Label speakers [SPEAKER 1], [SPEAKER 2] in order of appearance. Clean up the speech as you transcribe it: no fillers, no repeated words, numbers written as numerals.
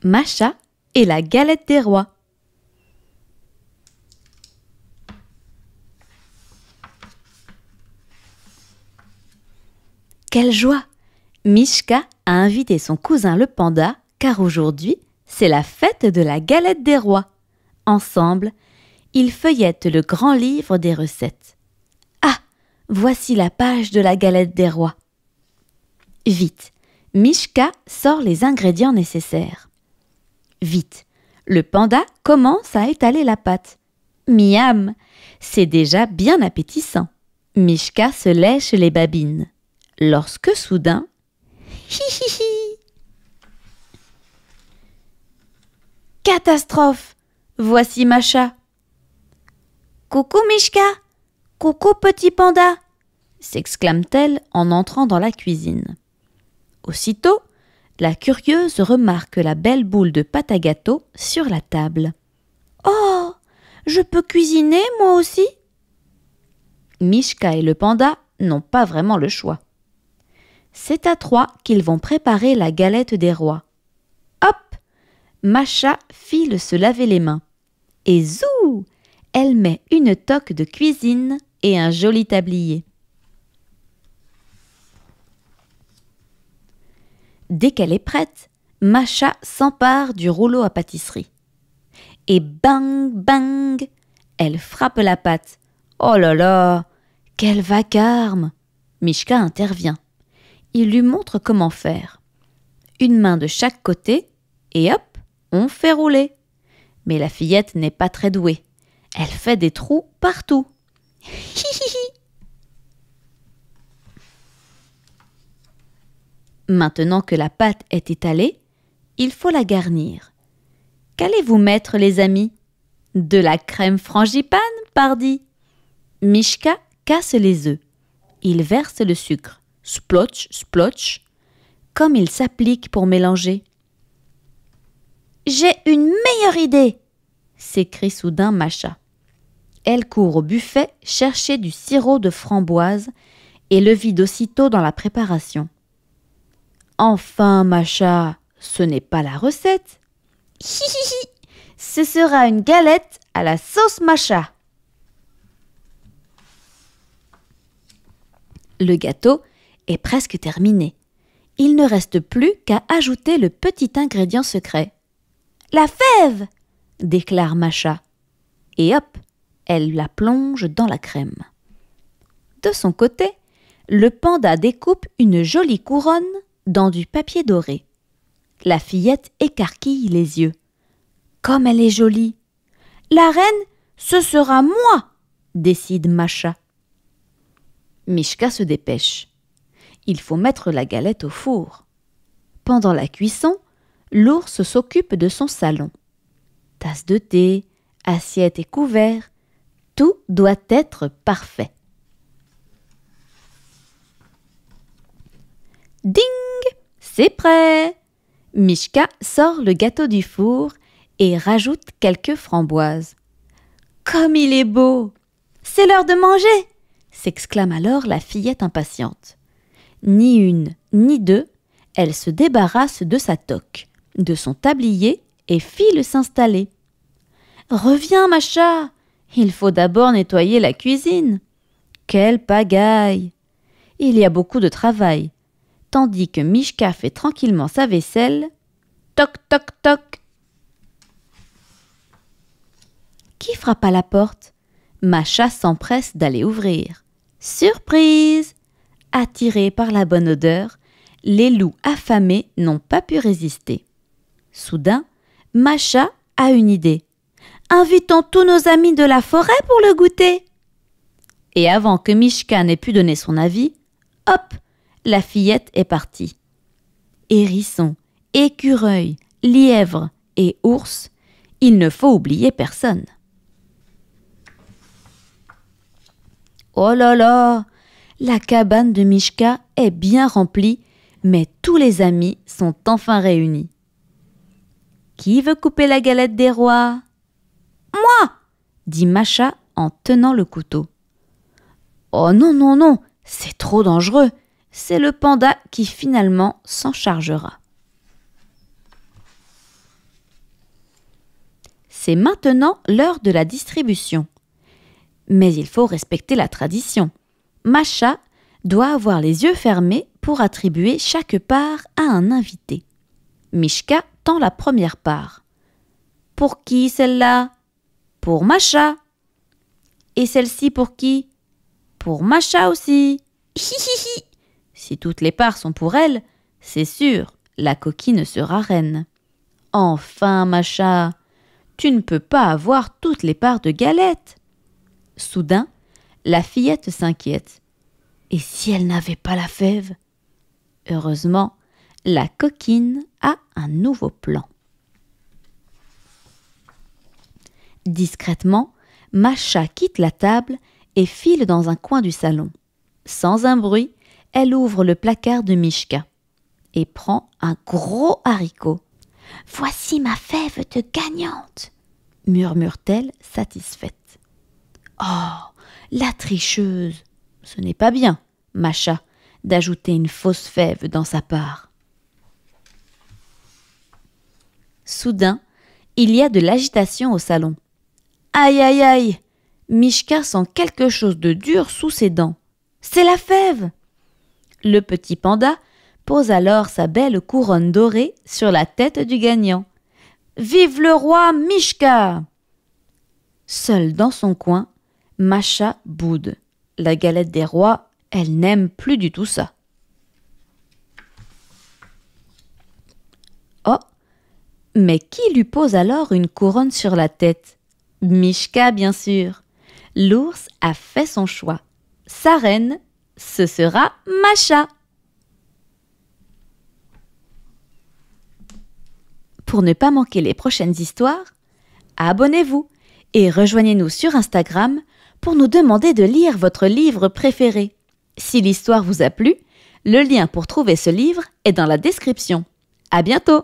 [SPEAKER 1] Masha et la galette des rois. Quelle joie! Mishka a invité son cousin le panda car aujourd'hui, c'est la fête de la galette des rois. Ensemble, ils feuillettent le grand livre des recettes. Ah! Voici la page de la galette des rois. Vite, Mishka sort les ingrédients nécessaires. Vite, le panda commence à étaler la pâte. Miam! C'est déjà bien appétissant. Mishka se lèche les babines. Lorsque soudain, hi! Catastrophe! Voici Masha. Coucou Mishka! Coucou petit panda! S'exclame-t-elle en entrant dans la cuisine. Aussitôt, la curieuse remarque la belle boule de pâte à gâteau sur la table. Oh! Je peux cuisiner moi aussi? Mishka et le panda n'ont pas vraiment le choix. C'est à trois qu'ils vont préparer la galette des rois. Hop! Masha file se laver les mains. Et zou! Elle met une toque de cuisine et un joli tablier. Dès qu'elle est prête, Masha s'empare du rouleau à pâtisserie. Et bang, bang! Elle frappe la pâte. Oh là là! Quel vacarme! Mishka intervient. Il lui montre comment faire. Une main de chaque côté et hop, on fait rouler. Mais la fillette n'est pas très douée. Elle fait des trous partout. Maintenant que la pâte est étalée, il faut la garnir. Qu'allez-vous mettre, les amis? De la crème frangipane, pardi. Mishka casse les œufs. Il verse le sucre. Splotch, splotch, comme il s'applique pour mélanger. « J'ai une meilleure idée !» s'écrie soudain Masha. Elle court au buffet chercher du sirop de framboise et le vide aussitôt dans la préparation. « Enfin, Masha, ce n'est pas la recette. Hihihi, ce sera une galette à la sauce Masha. » Le gâteau est presque terminé. Il ne reste plus qu'à ajouter le petit ingrédient secret. « La fève !» déclare Masha. Et hop, elle la plonge dans la crème. De son côté, le panda découpe une jolie couronne dans du papier doré. La fillette écarquille les yeux. Comme elle est jolie! La reine, ce sera moi! Décide Masha. Mishka se dépêche. Il faut mettre la galette au four. Pendant la cuisson, l'ours s'occupe de son salon. Tasse de thé, assiette et couvert, tout doit être parfait. Ding! C'est prêt! Mishka sort le gâteau du four et rajoute quelques framboises. Comme il est beau! C'est l'heure de manger! S'exclame alors la fillette impatiente. Ni une, ni deux, elle se débarrasse de sa toque, de son tablier et file s'installer. Reviens, Masha! Il faut d'abord nettoyer la cuisine. Quelle pagaille! Il y a beaucoup de travail. Tandis que Mishka fait tranquillement sa vaisselle. Toc, toc, toc! Qui frappe à la porte? Masha s'empresse d'aller ouvrir. Surprise! Attirés par la bonne odeur, les loups affamés n'ont pas pu résister. Soudain, Masha a une idée. Invitons tous nos amis de la forêt pour le goûter. Et avant que Mishka n'ait pu donner son avis, hop, la fillette est partie. Hérissons, écureuils, lièvres et ours, il ne faut oublier personne. Oh là là! La cabane de Mishka est bien remplie, mais tous les amis sont enfin réunis. Qui veut couper la galette des rois? Moi! Dit Masha en tenant le couteau. Oh non, non, non, c'est trop dangereux. C'est le panda qui finalement s'en chargera. C'est maintenant l'heure de la distribution. Mais il faut respecter la tradition. Masha doit avoir les yeux fermés pour attribuer chaque part à un invité. Mishka tend la première part. Pour qui celle-là? Pour Masha. Et celle-ci pour qui? Pour Masha aussi. Hihihi. Si toutes les parts sont pour elle, c'est sûr, la coquine sera reine. Enfin, Masha, tu ne peux pas avoir toutes les parts de galettes. Soudain, la fillette s'inquiète. Et si elle n'avait pas la fève? Heureusement, la coquine a un nouveau plan. Discrètement, Masha quitte la table et file dans un coin du salon. Sans un bruit, elle ouvre le placard de Mishka et prend un gros haricot. « Voici ma fève de gagnante !» murmure-t-elle satisfaite. « Oh, la tricheuse ! Ce n'est pas bien, Masha, d'ajouter une fausse fève dans sa part. » Soudain, il y a de l'agitation au salon. Aïe, aïe, aïe! Mishka sent quelque chose de dur sous ses dents. C'est la fève! Le petit panda pose alors sa belle couronne dorée sur la tête du gagnant. Vive le roi Mishka! Seule dans son coin, Masha boude. La galette des rois, elle n'aime plus du tout ça. Oh! Mais qui lui pose alors une couronne sur la tête? Mishka, bien sûr. L'ours a fait son choix. Sa reine, ce sera Masha. Pour ne pas manquer les prochaines histoires, abonnez-vous et rejoignez-nous sur Instagram pour nous demander de lire votre livre préféré. Si l'histoire vous a plu, le lien pour trouver ce livre est dans la description. À bientôt!